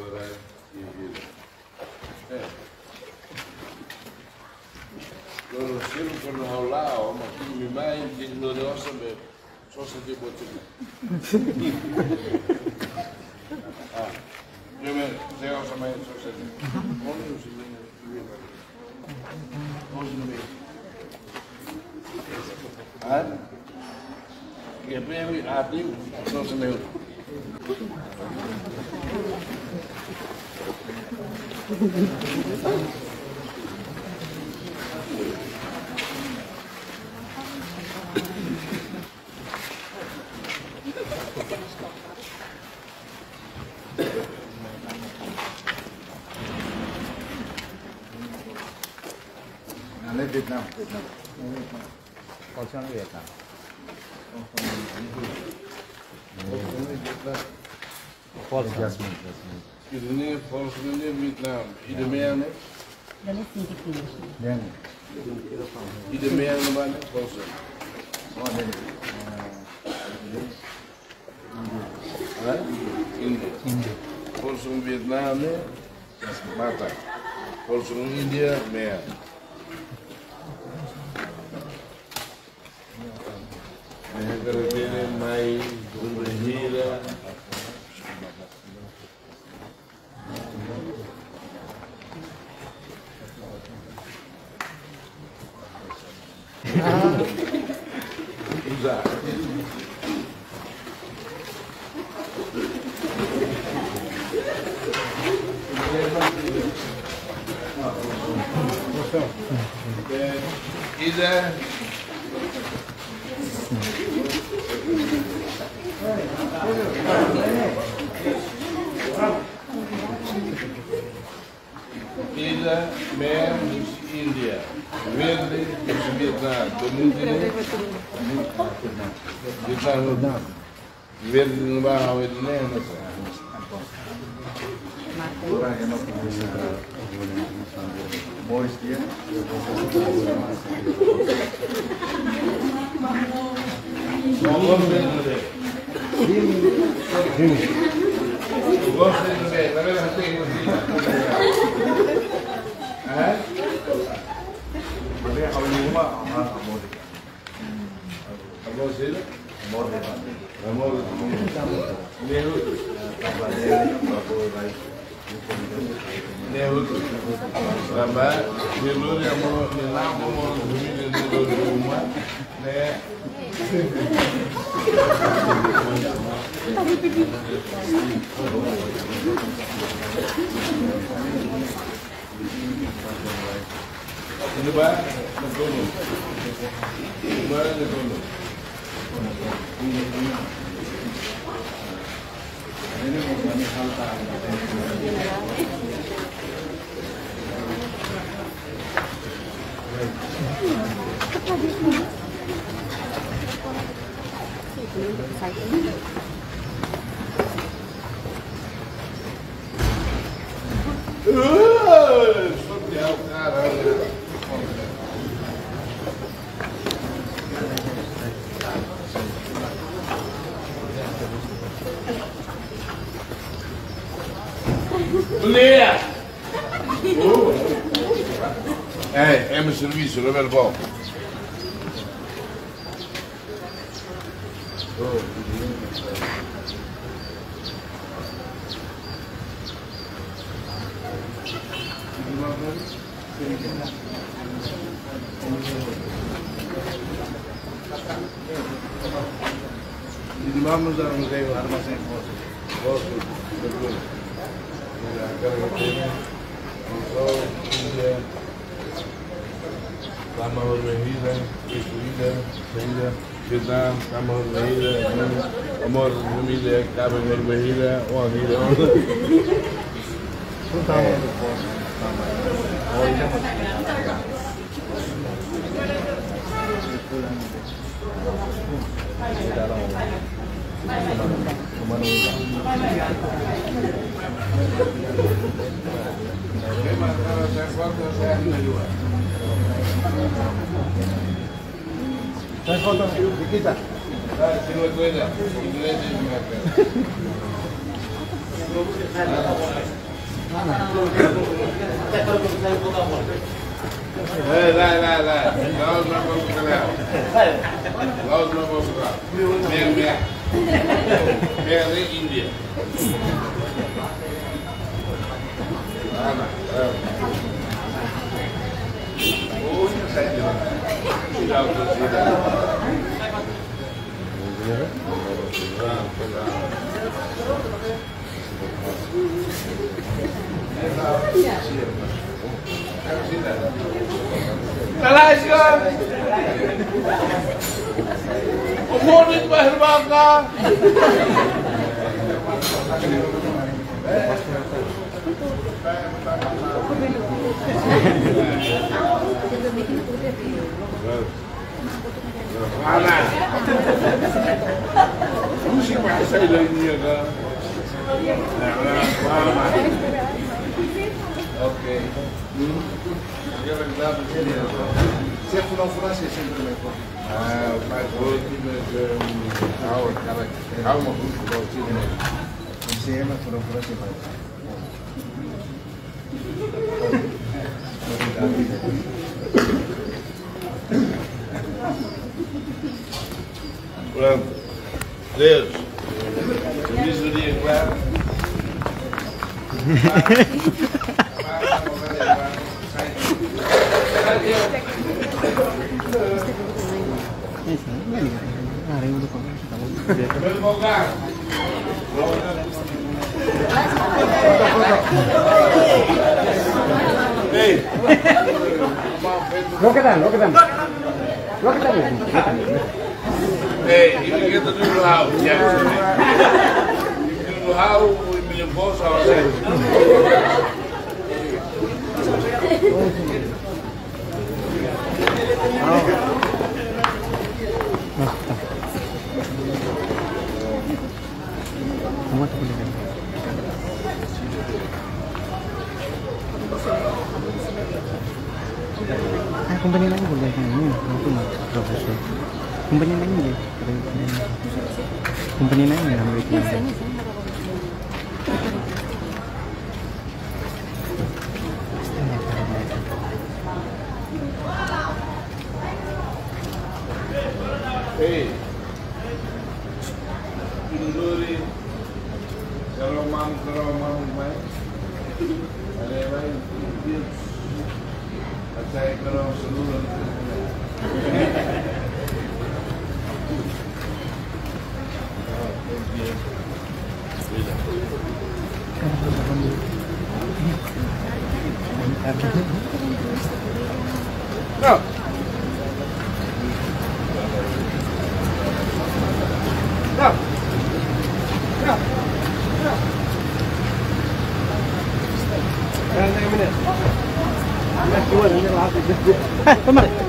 Right. Loro sempre non là, ma tu mi mai non ne ho sempre so se ti posso dire. Ah, io me se ho sempre so se non si che bevi a più non se ne lên Việt Nam có sang Việt Nam false adjustment ini false ini Vietnam ide meang ne dan ide meang ne mana false India false Vietnam ne mata false India meang negara ini mai berbeda usar Ida Ida Meang India Verde Vietnam kemudian Vietnam Verde no bairro de Nena Morris dia ini bah, betul, betul. Ini mengenai hal Meneer! Hé, mijn service, dat wel bal. Vamos dar um jeito armazém posso depois aquela coisa então Kama Hormehida, Isuida, Saída, Vietnam, Kama Hormehida, Amor Hormehida, Kama Hormehida, Hormehida. Saya foto di kita. Sino itu aja, ini aja. Laos não vou ficar. Laos não vou ficar. Merda. Merda Índia. Malaysia. Umurnya berbangga. Mana? Mesti bahasa Indonesia kan? Ok. Se for francês, sempre me for. Mas hoje, calma, Você é mais for francês, mas. Pronto. Deus. Feliz o dia, claro. Look at them. Hey, you can get the new house, yes. The new house will be in both houses. Company lain boleh ini, aku nak profesor. Company lain je, company lain yang ambil itu. Hey, Induri, kalau mam main, ada lain dia, saya kalau seluruh No. Come on.